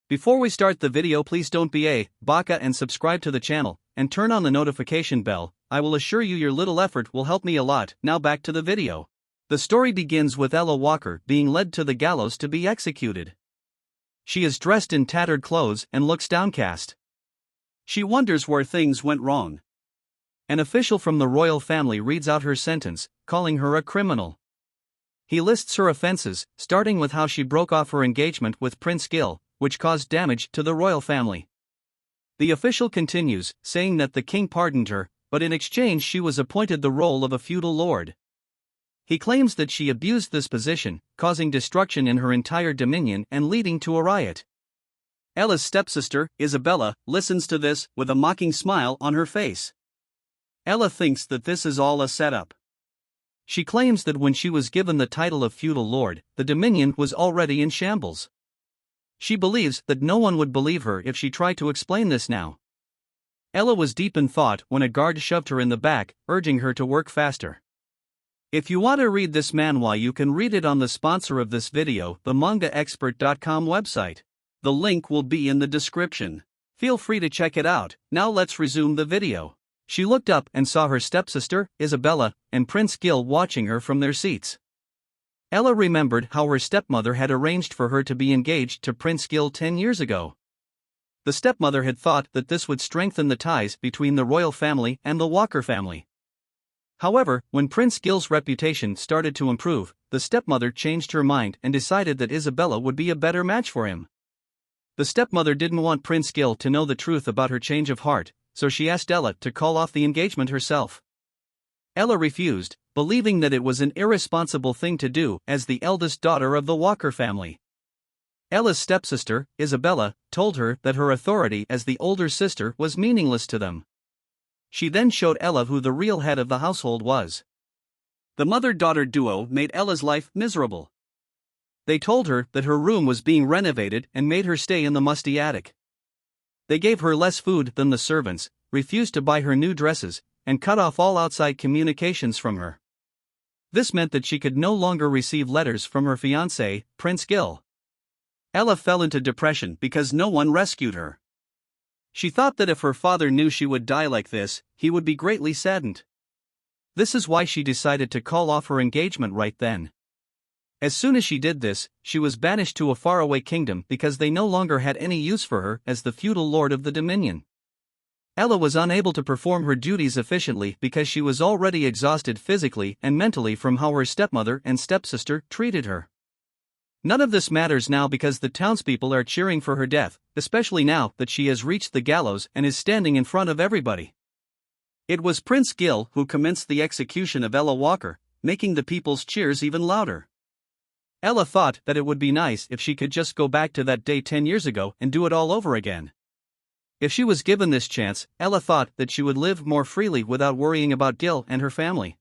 Before we start the video, please don't be a baka and subscribe to the channel, and turn on the notification bell. I will assure you your little effort will help me a lot. Now back to the video. The story begins with Ella Walker being led to the gallows to be executed. She is dressed in tattered clothes and looks downcast. She wonders where things went wrong. An official from the royal family reads out her sentence, calling her a criminal. He lists her offenses, starting with how she broke off her engagement with Prince Gil, which caused damage to the royal family. The official continues, saying that the king pardoned her, but in exchange she was appointed the role of a feudal lord. He claims that she abused this position, causing destruction in her entire dominion and leading to a riot. Ella's stepsister, Isabella, listens to this with a mocking smile on her face. Ella thinks that this is all a setup. She claims that when she was given the title of feudal lord, the dominion was already in shambles. She believes that no one would believe her if she tried to explain this now. Ella was deep in thought when a guard shoved her in the back, urging her to work faster. If you want to read this manhwa, you can read it on the sponsor of this video, the mangaexpert.com website. The link will be in the description. Feel free to check it out. Now let's resume the video. She looked up and saw her stepsister, Isabella, and Prince Gil watching her from their seats. Ella remembered how her stepmother had arranged for her to be engaged to Prince Gil 10 years ago. The stepmother had thought that this would strengthen the ties between the royal family and the Walker family. However, when Prince Gil's reputation started to improve, the stepmother changed her mind and decided that Isabella would be a better match for him. The stepmother didn't want Prince Gil to know the truth about her change of heart, so she asked Ella to call off the engagement herself. Ella refused, believing that it was an irresponsible thing to do as the eldest daughter of the Walker family. Ella's stepsister, Isabella, told her that her authority as the older sister was meaningless to them. She then showed Ella who the real head of the household was. The mother-daughter duo made Ella's life miserable. They told her that her room was being renovated and made her stay in the musty attic. They gave her less food than the servants, refused to buy her new dresses, and cut off all outside communications from her. This meant that she could no longer receive letters from her fiancé, Prince Gil. Ella fell into depression because no one rescued her. She thought that if her father knew she would die like this, he would be greatly saddened. This is why she decided to call off her engagement right then. As soon as she did this, she was banished to a faraway kingdom because they no longer had any use for her as the feudal lord of the dominion. Ella was unable to perform her duties efficiently because she was already exhausted physically and mentally from how her stepmother and stepsister treated her. None of this matters now because the townspeople are cheering for her death, especially now that she has reached the gallows and is standing in front of everybody. It was Prince Gil who commenced the execution of Ella Walker, making the people's cheers even louder. Ella thought that it would be nice if she could just go back to that day 10 years ago and do it all over again. If she was given this chance, Ella thought that she would live more freely without worrying about Gil and her family.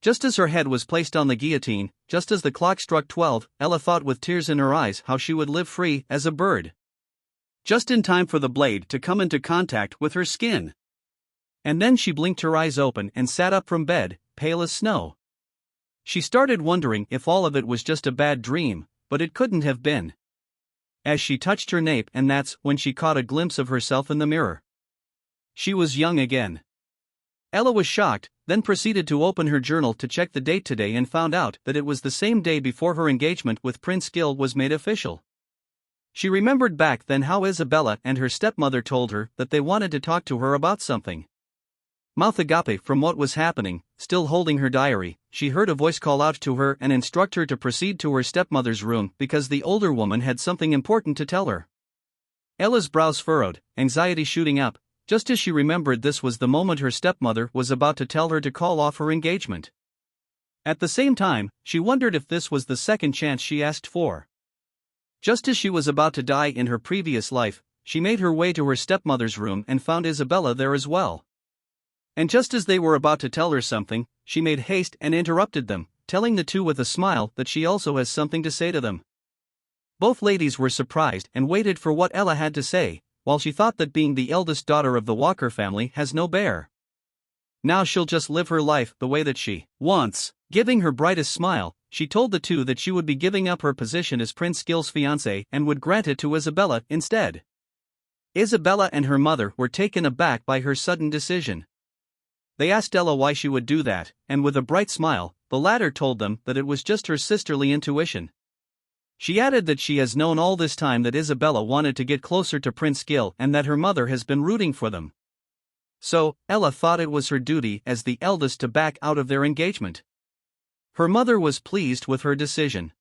Just as her head was placed on the guillotine, just as the clock struck 12, Ella thought with tears in her eyes how she would live free as a bird. Just in time for the blade to come into contact with her skin. And then she blinked her eyes open and sat up from bed, pale as snow. She started wondering if all of it was just a bad dream, but it couldn't have been. As she touched her nape, and that's when she caught a glimpse of herself in the mirror. She was young again. Ella was shocked, then proceeded to open her journal to check the date today and found out that it was the same day before her engagement with Prince Gil was made official. She remembered back then how Isabella and her stepmother told her that they wanted to talk to her about something. Mouth agape from what was happening, still holding her diary, she heard a voice call out to her and instruct her to proceed to her stepmother's room because the older woman had something important to tell her. Ella's brows furrowed, anxiety shooting up, just as she remembered this was the moment her stepmother was about to tell her to call off her engagement. At the same time, she wondered if this was the second chance she asked for. Just as she was about to die in her previous life, she made her way to her stepmother's room and found Isabella there as well. And just as they were about to tell her something, she made haste and interrupted them, telling the two with a smile that she also has something to say to them. Both ladies were surprised and waited for what Ella had to say, while she thought that being the eldest daughter of the Walker family has no bear. Now she'll just live her life the way that she wants. Giving her brightest smile, she told the two that she would be giving up her position as Prince Gil's fiancée and would grant it to Isabella instead. Isabella and her mother were taken aback by her sudden decision. They asked Ella why she would do that, and with a bright smile, the latter told them that it was just her sisterly intuition. She added that she has known all this time that Isabella wanted to get closer to Prince Gil and that her mother has been rooting for them. So, Ella thought it was her duty as the eldest to back out of their engagement. Her mother was pleased with her decision.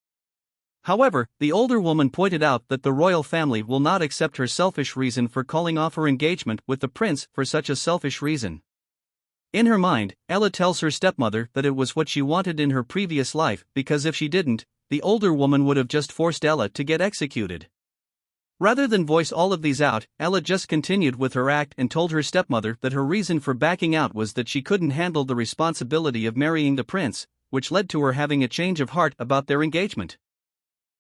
However, the older woman pointed out that the royal family will not accept her selfish reason for calling off her engagement with the prince for such a selfish reason. In her mind, Ella tells her stepmother that it was what she wanted in her previous life because if she didn't, the older woman would have just forced Ella to get executed. Rather than voice all of these out, Ella just continued with her act and told her stepmother that her reason for backing out was that she couldn't handle the responsibility of marrying the prince, which led to her having a change of heart about their engagement.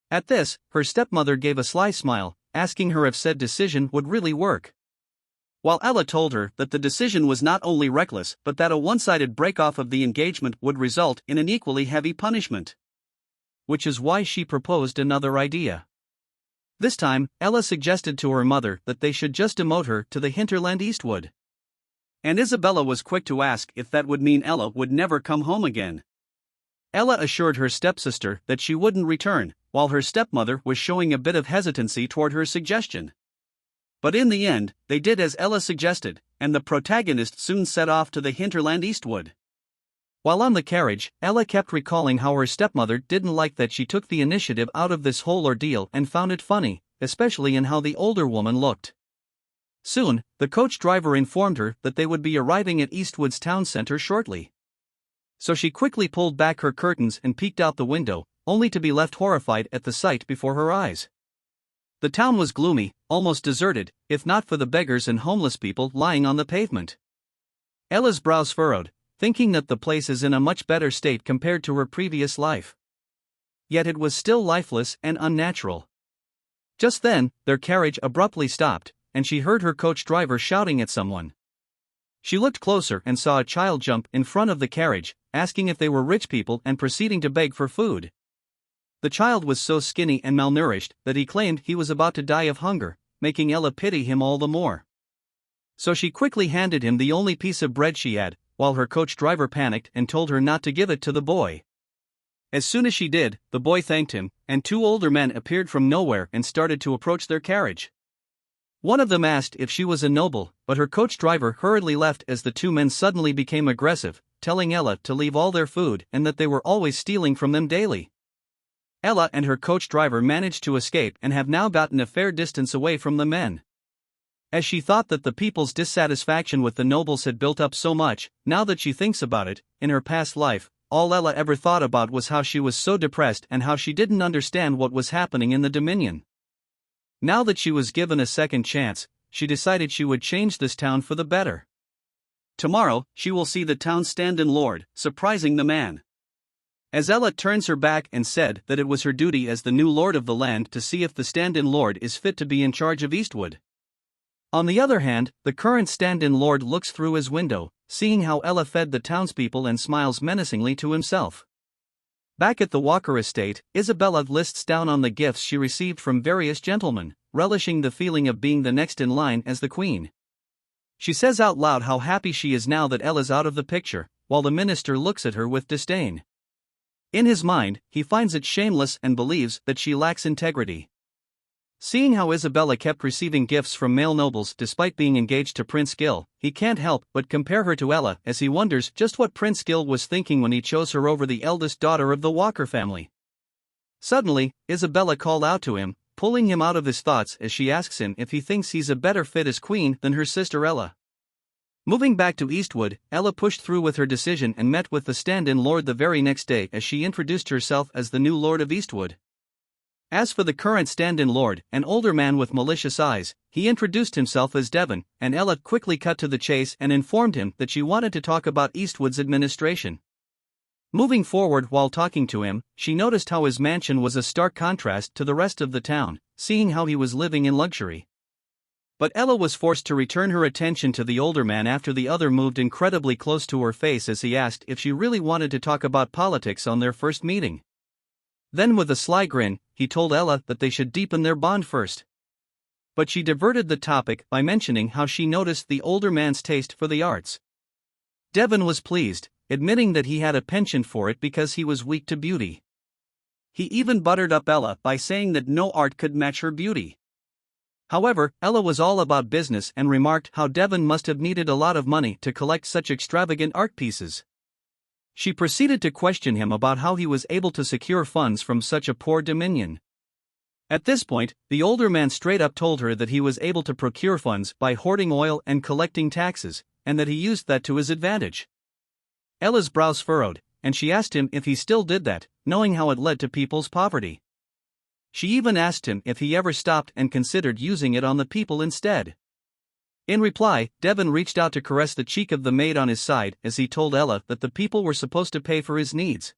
At this, her stepmother gave a sly smile, asking her if said decision would really work. While Ella told her that the decision was not only reckless but that a one-sided break-off of the engagement would result in an equally heavy punishment. Which is why she proposed another idea. This time, Ella suggested to her mother that they should just demote her to the hinterland Eastwood. And Isabella was quick to ask if that would mean Ella would never come home again. Ella assured her stepsister that she wouldn't return, while her stepmother was showing a bit of hesitancy toward her suggestion. But in the end, they did as Ella suggested, and the protagonist soon set off to the hinterland Eastwood. While on the carriage, Ella kept recalling how her stepmother didn't like that she took the initiative out of this whole ordeal and found it funny, especially in how the older woman looked. Soon, the coach driver informed her that they would be arriving at Eastwood's town center shortly. So she quickly pulled back her curtains and peeked out the window, only to be left horrified at the sight before her eyes. The town was gloomy, almost deserted, if not for the beggars and homeless people lying on the pavement. Ella's brows furrowed, thinking that the place is in a much better state compared to her previous life. Yet it was still lifeless and unnatural. Just then, their carriage abruptly stopped, and she heard her coach driver shouting at someone. She looked closer and saw a child jump in front of the carriage, asking if they were rich people and proceeding to beg for food. The child was so skinny and malnourished that he claimed he was about to die of hunger, making Ella pity him all the more. So she quickly handed him the only piece of bread she had, while her coach driver panicked and told her not to give it to the boy. As soon as she did, the boy thanked him, and two older men appeared from nowhere and started to approach their carriage. One of them asked if she was a noble, but her coach driver hurriedly left as the two men suddenly became aggressive, telling Ella to leave all their food and that they were always stealing from them daily. Ella and her coach driver managed to escape and have now gotten a fair distance away from the men. As she thought that the people's dissatisfaction with the nobles had built up so much, now that she thinks about it, in her past life, all Ella ever thought about was how she was so depressed and how she didn't understand what was happening in the Dominion. Now that she was given a second chance, she decided she would change this town for the better. Tomorrow, she will see the town's stand-in lord, surprising the man. As Ella turns her back and said that it was her duty as the new lord of the land to see if the stand-in lord is fit to be in charge of Eastwood. On the other hand, the current stand-in lord looks through his window, seeing how Ella fed the townspeople and smiles menacingly to himself. Back at the Walker estate, Isabella lists down on the gifts she received from various gentlemen, relishing the feeling of being the next in line as the queen. She says out loud how happy she is now that Ella's out of the picture, while the minister looks at her with disdain. In his mind, he finds it shameless and believes that she lacks integrity. Seeing how Isabella kept receiving gifts from male nobles despite being engaged to Prince Gil, he can't help but compare her to Ella as he wonders just what Prince Gil was thinking when he chose her over the eldest daughter of the Walker family. Suddenly, Isabella called out to him, pulling him out of his thoughts as she asks him if he thinks he's a better fit as queen than her sister Ella. Moving back to Eastwood, Ella pushed through with her decision and met with the stand-in lord the very next day as she introduced herself as the new lord of Eastwood. As for the current stand-in lord, an older man with malicious eyes, he introduced himself as Devon, and Ella quickly cut to the chase and informed him that she wanted to talk about Eastwood's administration. Moving forward while talking to him, she noticed how his mansion was a stark contrast to the rest of the town, seeing how he was living in luxury. But Ella was forced to return her attention to the older man after the other moved incredibly close to her face as he asked if she really wanted to talk about politics on their first meeting. Then with a sly grin, he told Ella that they should deepen their bond first. But she diverted the topic by mentioning how she noticed the older man's taste for the arts. Devon was pleased, admitting that he had a penchant for it because he was weak to beauty. He even buttered up Ella by saying that no art could match her beauty. However, Ella was all about business and remarked how Devon must have needed a lot of money to collect such extravagant art pieces. She proceeded to question him about how he was able to secure funds from such a poor dominion. At this point, the older man straight up told her that he was able to procure funds by hoarding oil and collecting taxes, and that he used that to his advantage. Ella's brows furrowed, and she asked him if he still did that, knowing how it led to people's poverty. She even asked him if he ever stopped and considered using it on the people instead. In reply, Devon reached out to caress the cheek of the maid on his side as he told Ella that the people were supposed to pay for his needs.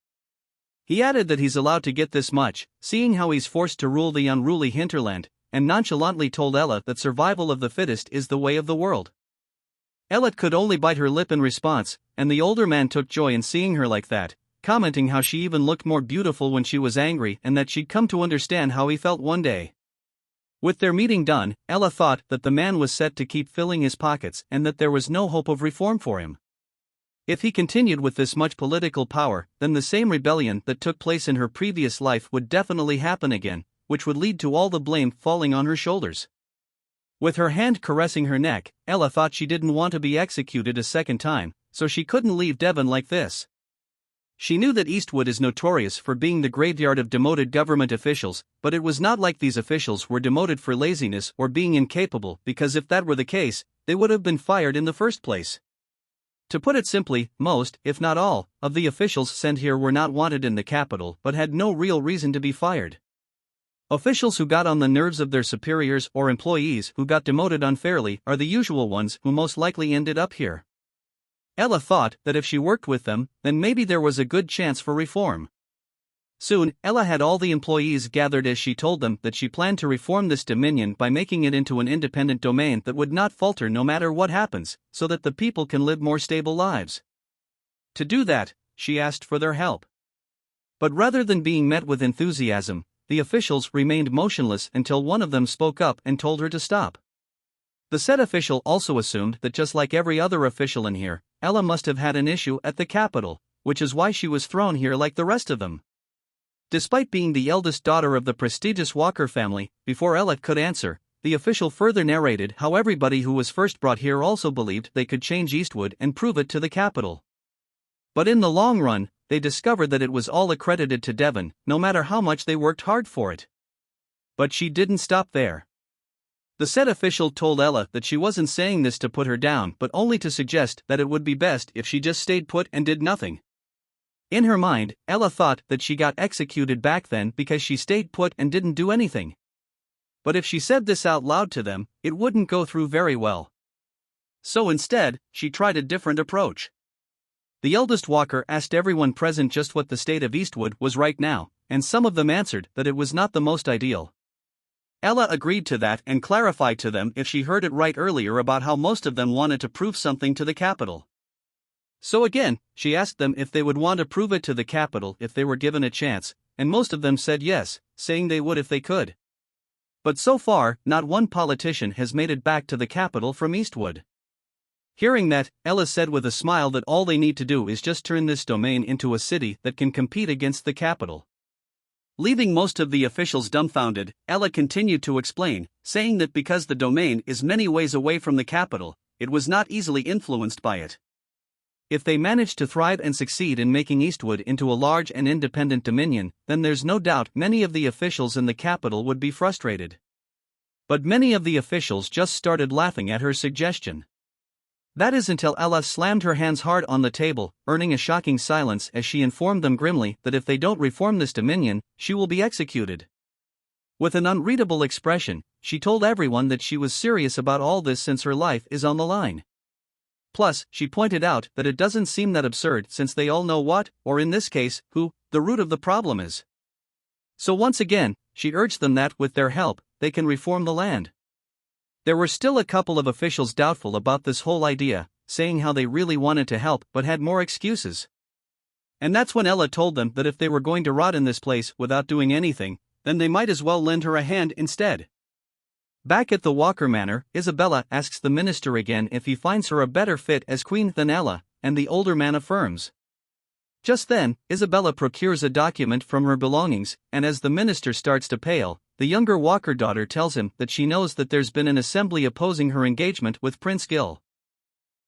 He added that he's allowed to get this much, seeing how he's forced to rule the unruly hinterland, and nonchalantly told Ella that survival of the fittest is the way of the world. Ella could only bite her lip in response, and the older man took joy in seeing her like that, commenting how she even looked more beautiful when she was angry and that she'd come to understand how he felt one day. With their meeting done, Ella thought that the man was set to keep filling his pockets and that there was no hope of reform for him. If he continued with this much political power, then the same rebellion that took place in her previous life would definitely happen again, which would lead to all the blame falling on her shoulders. With her hand caressing her neck, Ella thought she didn't want to be executed a second time, so she couldn't leave Devon like this. She knew that Eastwood is notorious for being the graveyard of demoted government officials, but it was not like these officials were demoted for laziness or being incapable, because if that were the case, they would have been fired in the first place. To put it simply, most, if not all, of the officials sent here were not wanted in the capital but had no real reason to be fired. Officials who got on the nerves of their superiors or employees who got demoted unfairly are the usual ones who most likely ended up here. Ella thought that if she worked with them, then maybe there was a good chance for reform. Soon, Ella had all the employees gathered as she told them that she planned to reform this dominion by making it into an independent domain that would not falter no matter what happens, so that the people can live more stable lives. To do that, she asked for their help. But rather than being met with enthusiasm, the officials remained motionless until one of them spoke up and told her to stop. The said official also assumed that just like every other official in here, Ella must have had an issue at the capital, which is why she was thrown here like the rest of them. Despite being the eldest daughter of the prestigious Walker family, before Ella could answer, the official further narrated how everybody who was first brought here also believed they could change Eastwood and prove it to the capital. But in the long run, they discovered that it was all accredited to Devon, no matter how much they worked hard for it. But she didn't stop there. The said official told Ella that she wasn't saying this to put her down but only to suggest that it would be best if she just stayed put and did nothing. In her mind, Ella thought that she got executed back then because she stayed put and didn't do anything. But if she said this out loud to them, it wouldn't go through very well. So instead, she tried a different approach. The eldest Walker asked everyone present just what the state of Eastwood was right now, and some of them answered that it was not the most ideal. Ella agreed to that and clarified to them if she heard it right earlier about how most of them wanted to prove something to the capital. So again, she asked them if they would want to prove it to the capital if they were given a chance, and most of them said yes, saying they would if they could. But so far, not one politician has made it back to the capital from Eastwood. Hearing that, Ella said with a smile that all they need to do is just turn this domain into a city that can compete against the capital. Leaving most of the officials dumbfounded, Ella continued to explain, saying that because the domain is many ways away from the capital, it was not easily influenced by it. If they managed to thrive and succeed in making Eastwood into a large and independent dominion, then there's no doubt many of the officials in the capital would be frustrated. But many of the officials just started laughing at her suggestion. That is until Ella slammed her hands hard on the table, earning a shocking silence as she informed them grimly that if they don't reform this dominion, she will be executed. With an unreadable expression, she told everyone that she was serious about all this since her life is on the line. Plus, she pointed out that it doesn't seem that absurd since they all know what, or in this case, who, the root of the problem is. So once again, she urged them that, with their help, they can reform the land. There were still a couple of officials doubtful about this whole idea, saying how they really wanted to help but had more excuses. And that's when Ella told them that if they were going to rot in this place without doing anything, then they might as well lend her a hand instead. Back at the Walker Manor, Isabella asks the minister again if he finds her a better fit as queen than Ella, and the older man affirms. Just then, Isabella procures a document from her belongings, and as the minister starts to pale, the younger Walker daughter tells him that she knows that there's been an assembly opposing her engagement with Prince Gil.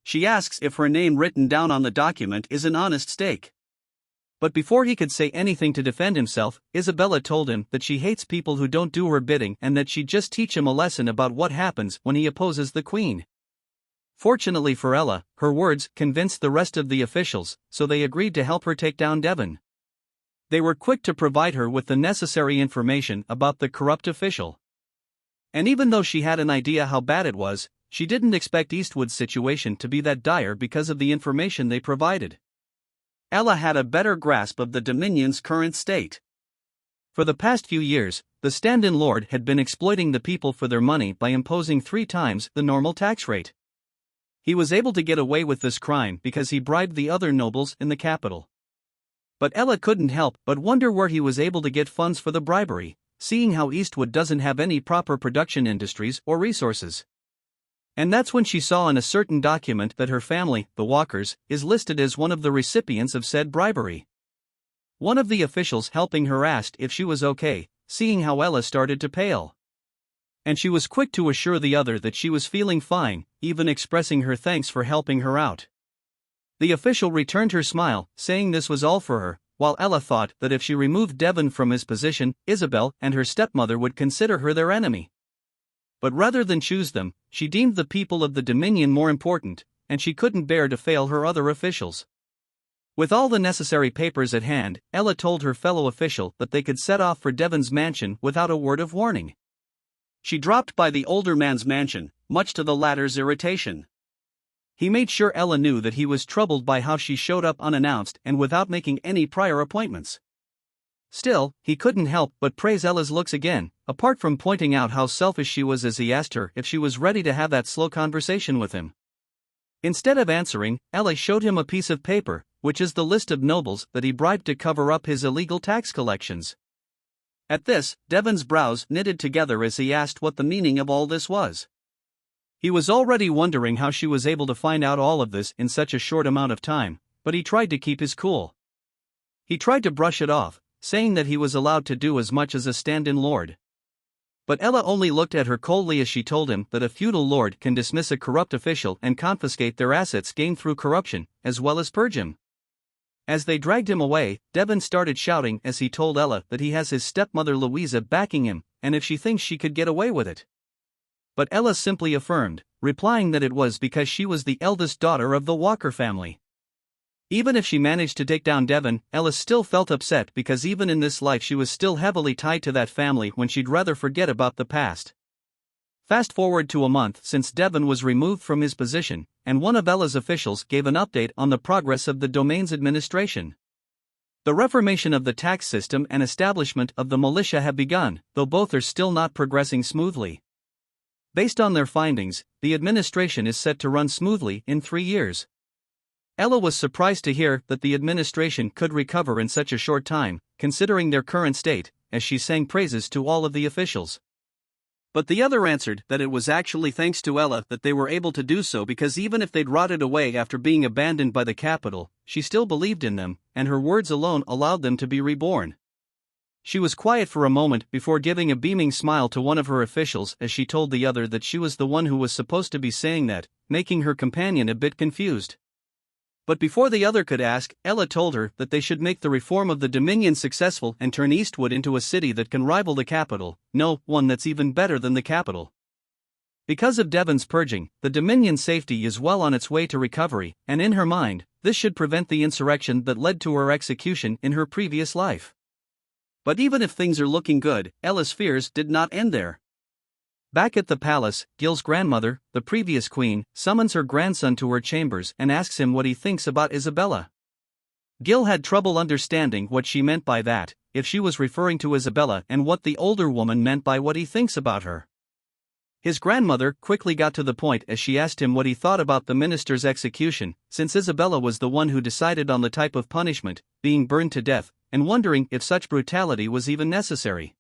She asks if her name written down on the document is an honest stake. But before he could say anything to defend himself, Isabella told him that she hates people who don't do her bidding and that she'd just teach him a lesson about what happens when he opposes the queen. Fortunately for Ella, her words convinced the rest of the officials, so they agreed to help her take down Devon. They were quick to provide her with the necessary information about the corrupt official. And even though she had an idea how bad it was, she didn't expect Eastwood's situation to be that dire because of the information they provided. Ella had a better grasp of the Dominion's current state. For the past few years, the stand-in lord had been exploiting the people for their money by imposing 3 times the normal tax rate. He was able to get away with this crime because he bribed the other nobles in the capital. But Ella couldn't help but wonder where he was able to get funds for the bribery, seeing how Eastwood doesn't have any proper production industries or resources. And that's when she saw in a certain document that her family, the Walkers, is listed as one of the recipients of said bribery. One of the officials helping her asked if she was okay, seeing how Ella started to pale. And she was quick to assure the other that she was feeling fine, even expressing her thanks for helping her out. The official returned her smile, saying this was all for her, while Ella thought that if she removed Devon from his position, Isabel and her stepmother would consider her their enemy. But rather than choose them, she deemed the people of the Dominion more important, and she couldn't bear to fail her other officials. With all the necessary papers at hand, Ella told her fellow official that they could set off for Devon's mansion without a word of warning. She dropped by the older man's mansion, much to the latter's irritation. He made sure Ella knew that he was troubled by how she showed up unannounced and without making any prior appointments. Still, he couldn't help but praise Ella's looks again, apart from pointing out how selfish she was as he asked her if she was ready to have that slow conversation with him. Instead of answering, Ella showed him a piece of paper, which is the list of nobles that he bribed to cover up his illegal tax collections. At this, Devon's brows knitted together as he asked what the meaning of all this was. He was already wondering how she was able to find out all of this in such a short amount of time, but he tried to keep his cool. He tried to brush it off, saying that he was allowed to do as much as a stand-in lord. But Ella only looked at her coldly as she told him that a feudal lord can dismiss a corrupt official and confiscate their assets gained through corruption, as well as purge him. As they dragged him away, Devon started shouting as he told Ella that he has his stepmother Louisa backing him, and if she thinks she could get away with it. But Ella simply affirmed, replying that it was because she was the eldest daughter of the Walker family. Even if she managed to take down Devon, Ella still felt upset because even in this life she was still heavily tied to that family when she'd rather forget about the past. Fast forward to a month since Devon was removed from his position, and one of Ella's officials gave an update on the progress of the domain's administration. The reformation of the tax system and establishment of the militia have begun, though both are still not progressing smoothly. Based on their findings, the administration is set to run smoothly in 3 years. Ella was surprised to hear that the administration could recover in such a short time, considering their current state, as she sang praises to all of the officials. But the other answered that it was actually thanks to Ella that they were able to do so because even if they'd rotted away after being abandoned by the capital, she still believed in them, and her words alone allowed them to be reborn. She was quiet for a moment before giving a beaming smile to one of her officials as she told the other that she was the one who was supposed to be saying that, making her companion a bit confused. But before the other could ask, Ella told her that they should make the reform of the Dominion successful and turn Eastwood into a city that can rival the capital, no, one that's even better than the capital. Because of Devon's purging, the Dominion's safety is well on its way to recovery, and in her mind, this should prevent the insurrection that led to her execution in her previous life. But even if things are looking good, Ella's fears did not end there. Back at the palace, Gil's grandmother, the previous queen, summons her grandson to her chambers and asks him what he thinks about Isabella. Gil had trouble understanding what she meant by that, if she was referring to Isabella and what the older woman meant by what he thinks about her. His grandmother quickly got to the point as she asked him what he thought about the minister's execution, since Isabella was the one who decided on the type of punishment, being burned to death, and wondering if such brutality was even necessary.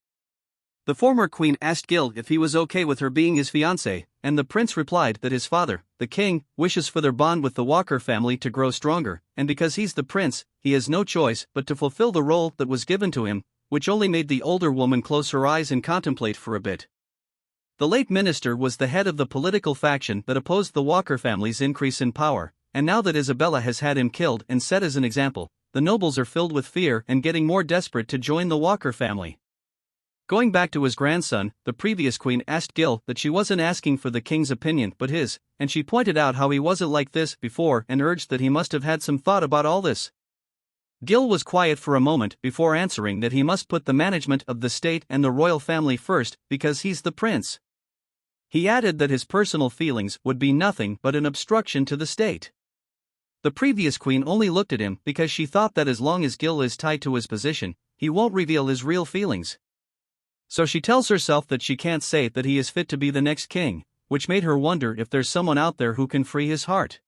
The former queen asked Gil if he was okay with her being his fiancé, and the prince replied that his father, the king, wishes for their bond with the Walker family to grow stronger, and because he's the prince, he has no choice but to fulfill the role that was given to him, which only made the older woman close her eyes and contemplate for a bit. The late minister was the head of the political faction that opposed the Walker family's increase in power, and now that Isabella has had him killed and set as an example, the nobles are filled with fear and getting more desperate to join the Walker family. Going back to his grandson, the previous queen asked Gil that she wasn't asking for the king's opinion but his, and she pointed out how he wasn't like this before and urged that he must have had some thought about all this. Gil was quiet for a moment before answering that he must put the management of the state and the royal family first because he's the prince. He added that his personal feelings would be nothing but an obstruction to the state. The previous queen only looked at him because she thought that as long as Gil is tied to his position, he won't reveal his real feelings. So she tells herself that she can't say that he is fit to be the next king, which made her wonder if there's someone out there who can free his heart.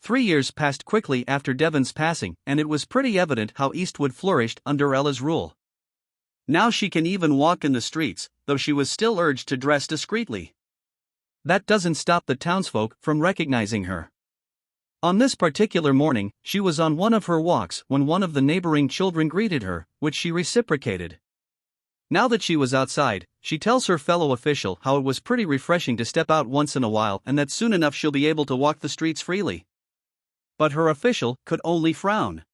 3 years passed quickly after Devon's passing, and it was pretty evident how Eastwood flourished under Ella's rule. Now she can even walk in the streets, though she was still urged to dress discreetly. That doesn't stop the townsfolk from recognizing her. On this particular morning, she was on one of her walks when one of the neighboring children greeted her, which she reciprocated. Now that she was outside, she tells her fellow official how it was pretty refreshing to step out once in a while and that soon enough she'll be able to walk the streets freely. But her official could only frown.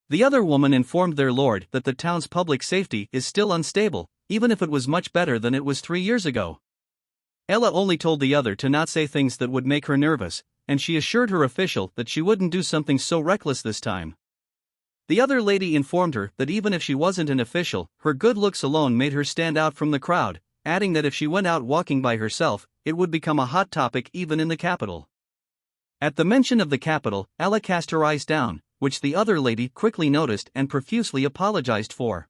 The other woman informed their lord that the town's public safety is still unstable, even if it was much better than it was 3 years ago. Ella only told the other to not say things that would make her nervous, and she assured her official that she wouldn't do something so reckless this time. The other lady informed her that even if she wasn't an official, her good looks alone made her stand out from the crowd, adding that if she went out walking by herself, it would become a hot topic even in the capital. At the mention of the capital, Ella cast her eyes down, which the other lady quickly noticed and profusely apologized for.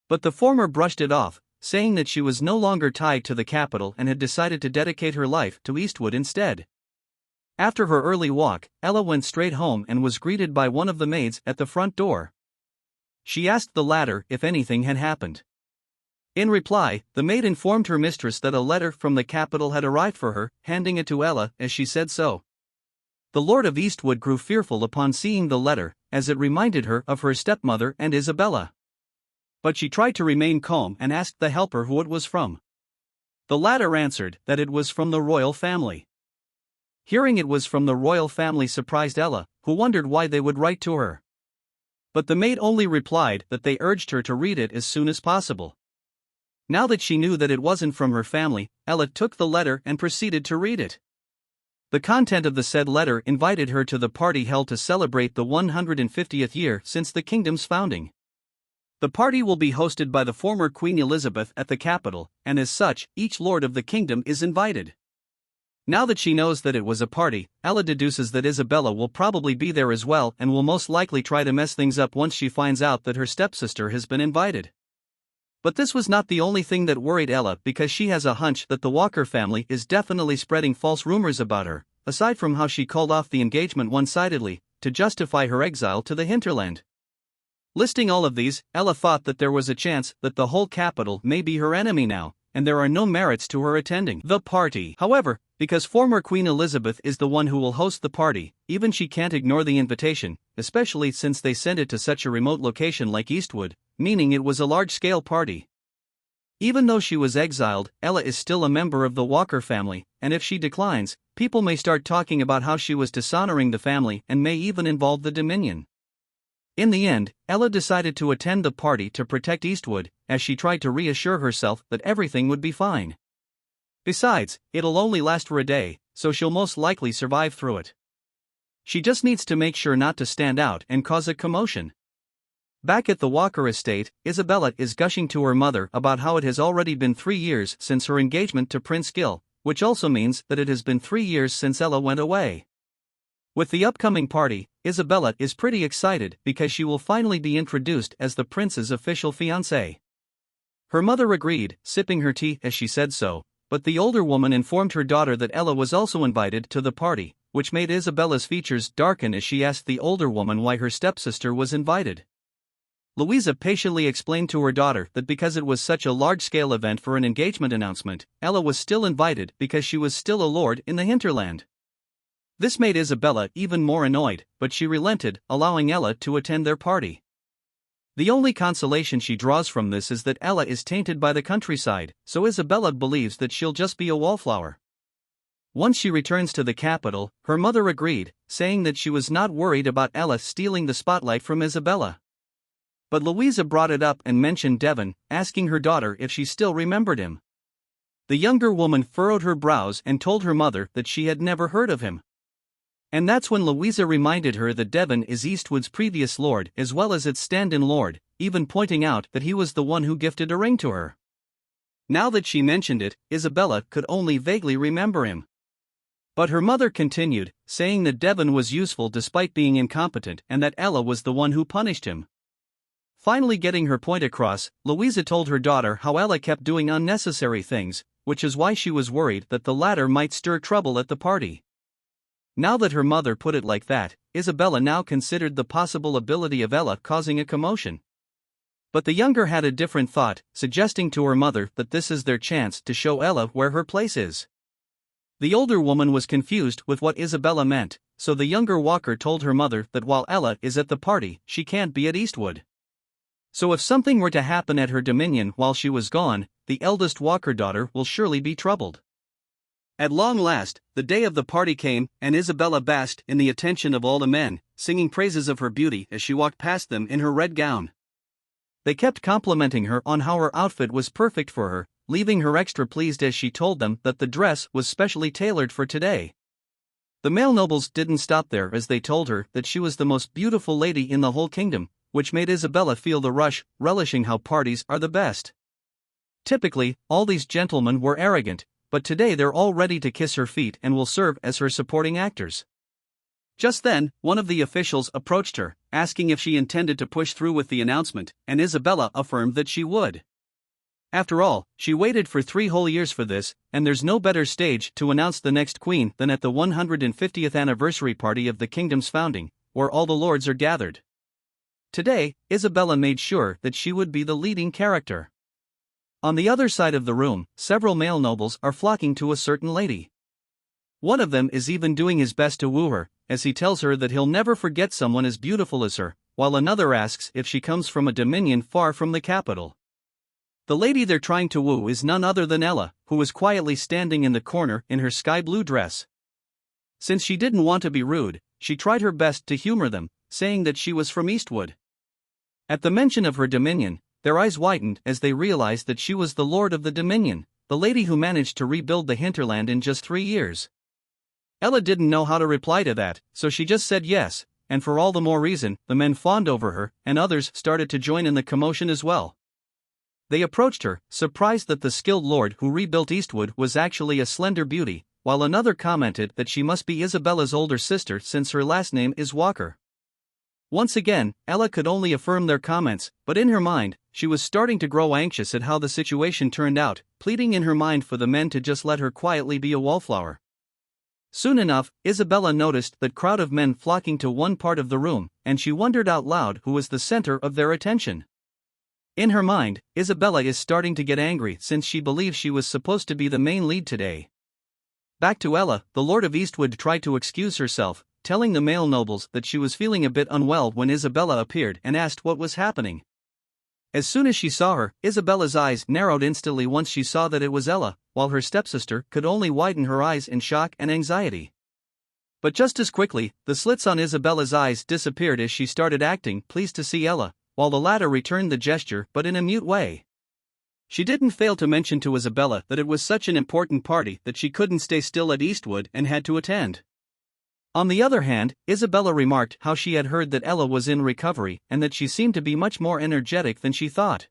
But the former brushed it off, saying that she was no longer tied to the capital and had decided to dedicate her life to Eastwood instead. After her early walk, Ella went straight home and was greeted by one of the maids at the front door. She asked the latter if anything had happened. In reply, the maid informed her mistress that a letter from the capital had arrived for her, handing it to Ella as she said so. The Lord of Eastwood grew fearful upon seeing the letter, as it reminded her of her stepmother and Isabella. But she tried to remain calm and asked the helper who it was from. The latter answered that it was from the royal family. Hearing it was from the royal family surprised Ella, who wondered why they would write to her. But the maid only replied that they urged her to read it as soon as possible. Now that she knew that it wasn't from her family, Ella took the letter and proceeded to read it. The content of the said letter invited her to the party held to celebrate the 150th year since the kingdom's founding. The party will be hosted by the former Queen Elizabeth at the capital, and as such, each lord of the kingdom is invited. Now that she knows that it was a party, Ella deduces that Isabella will probably be there as well and will most likely try to mess things up once she finds out that her stepsister has been invited. But this was not the only thing that worried Ella, because she has a hunch that the Walker family is definitely spreading false rumors about her, aside from how she called off the engagement one-sidedly, to justify her exile to the hinterland. Listing all of these, Ella thought that there was a chance that the whole capital may be her enemy now, and there are no merits to her attending the party. However, because former Queen Elizabeth is the one who will host the party, even she can't ignore the invitation, especially since they sent it to such a remote location like Eastwood, meaning it was a large-scale party. Even though she was exiled, Ella is still a member of the Walker family, and if she declines, people may start talking about how she was dishonoring the family and may even involve the Dominion. In the end, Ella decided to attend the party to protect Eastwood, as she tried to reassure herself that everything would be fine. Besides, it'll only last for a day, so she'll most likely survive through it. She just needs to make sure not to stand out and cause a commotion. Back at the Walker estate, Isabella is gushing to her mother about how it has already been 3 years since her engagement to Prince Gil, which also means that it has been 3 years since Ella went away. With the upcoming party, Isabella is pretty excited because she will finally be introduced as the prince's official fiancée. Her mother agreed, sipping her tea as she said so, but the older woman informed her daughter that Ella was also invited to the party, which made Isabella's features darken as she asked the older woman why her stepsister was invited. Louisa patiently explained to her daughter that because it was such a large-scale event for an engagement announcement, Ella was still invited because she was still a lord in the hinterland. This made Isabella even more annoyed, but she relented, allowing Ella to attend their party. The only consolation she draws from this is that Ella is tainted by the countryside, so Isabella believes that she'll just be a wallflower. Once she returns to the capital, her mother agreed, saying that she was not worried about Ella stealing the spotlight from Isabella. But Louisa brought it up and mentioned Devon, asking her daughter if she still remembered him. The younger woman furrowed her brows and told her mother that she had never heard of him. And that's when Louisa reminded her that Devon is Eastwood's previous lord as well as its stand-in lord, even pointing out that he was the one who gifted a ring to her. Now that she mentioned it, Isabella could only vaguely remember him. But her mother continued, saying that Devon was useful despite being incompetent and that Ella was the one who punished him. Finally getting her point across, Louisa told her daughter how Ella kept doing unnecessary things, which is why she was worried that the latter might stir trouble at the party. Now that her mother put it like that, Isabella now considered the possible ability of Ella causing a commotion. But the younger had a different thought, suggesting to her mother that this is their chance to show Ella where her place is. The older woman was confused with what Isabella meant, so the younger Walker told her mother that while Ella is at the party, she can't be at Eastwood. So if something were to happen at her dominion while she was gone, the eldest Walker daughter will surely be troubled. At long last, the day of the party came, and Isabella basked in the attention of all the men, singing praises of her beauty as she walked past them in her red gown. They kept complimenting her on how her outfit was perfect for her, leaving her extra pleased as she told them that the dress was specially tailored for today. The male nobles didn't stop there as they told her that she was the most beautiful lady in the whole kingdom, which made Isabella feel the rush, relishing how parties are the best. Typically, all these gentlemen were arrogant, but today they're all ready to kiss her feet and will serve as her supporting actors. Just then, one of the officials approached her, asking if she intended to push through with the announcement, and Isabella affirmed that she would. After all, she waited for 3 whole years for this, and there's no better stage to announce the next queen than at the 150th anniversary party of the kingdom's founding, where all the lords are gathered. Today, Isabella made sure that she would be the leading character. On the other side of the room, several male nobles are flocking to a certain lady. One of them is even doing his best to woo her, as he tells her that he'll never forget someone as beautiful as her, while another asks if she comes from a dominion far from the capital. The lady they're trying to woo is none other than Ella, who is quietly standing in the corner in her sky blue dress. Since she didn't want to be rude, she tried her best to humor them, saying that she was from Eastwood. At the mention of her dominion, their eyes widened as they realized that she was the lord of the dominion, the lady who managed to rebuild the hinterland in just 3 years. Ella didn't know how to reply to that, so she just said yes, and for all the more reason, the men fawned over her, and others started to join in the commotion as well. They approached her, surprised that the skilled lord who rebuilt Eastwood was actually a slender beauty, while another commented that she must be Isabella's older sister since her last name is Walker. Once again, Ella could only affirm their comments, but in her mind, she was starting to grow anxious at how the situation turned out, pleading in her mind for the men to just let her quietly be a wallflower. Soon enough, Isabella noticed that crowd of men flocking to one part of the room, and she wondered out loud who was the center of their attention. In her mind, Isabella is starting to get angry since she believes she was supposed to be the main lead today. Back to Ella, the Lord of Eastwood tried to excuse herself, telling the male nobles that she was feeling a bit unwell when Isabella appeared and asked what was happening. As soon as she saw her, Isabella's eyes narrowed instantly once she saw that it was Ella, while her stepsister could only widen her eyes in shock and anxiety. But just as quickly, the slits on Isabella's eyes disappeared as she started acting pleased to see Ella, while the latter returned the gesture but in a mute way. She didn't fail to mention to Isabella that it was such an important party that she couldn't stay still at Eastwood and had to attend. On the other hand, Isabella remarked how she had heard that Ella was in recovery and that she seemed to be much more energetic than she thought.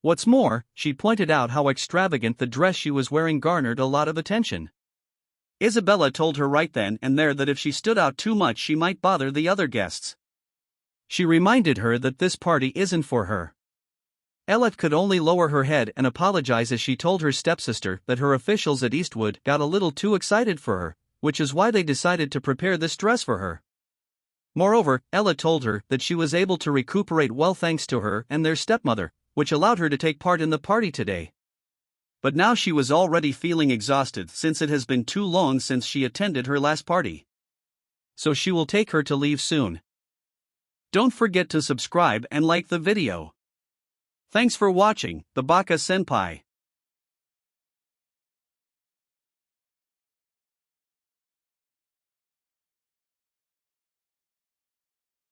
What's more, she pointed out how extravagant the dress she was wearing garnered a lot of attention. Isabella told her right then and there that if she stood out too much she might bother the other guests. She reminded her that this party isn't for her. Ella could only lower her head and apologize as she told her stepsister that her officials at Eastwood got a little too excited for her, which is why they decided to prepare this dress for her. Moreover, Ella told her that she was able to recuperate well thanks to her and their stepmother, which allowed her to take part in the party today. But now she was already feeling exhausted since it has been too long since she attended her last party. So she will take her to leave soon. Don't forget to subscribe and like the video. Thanks for watching, the Baka Senpai.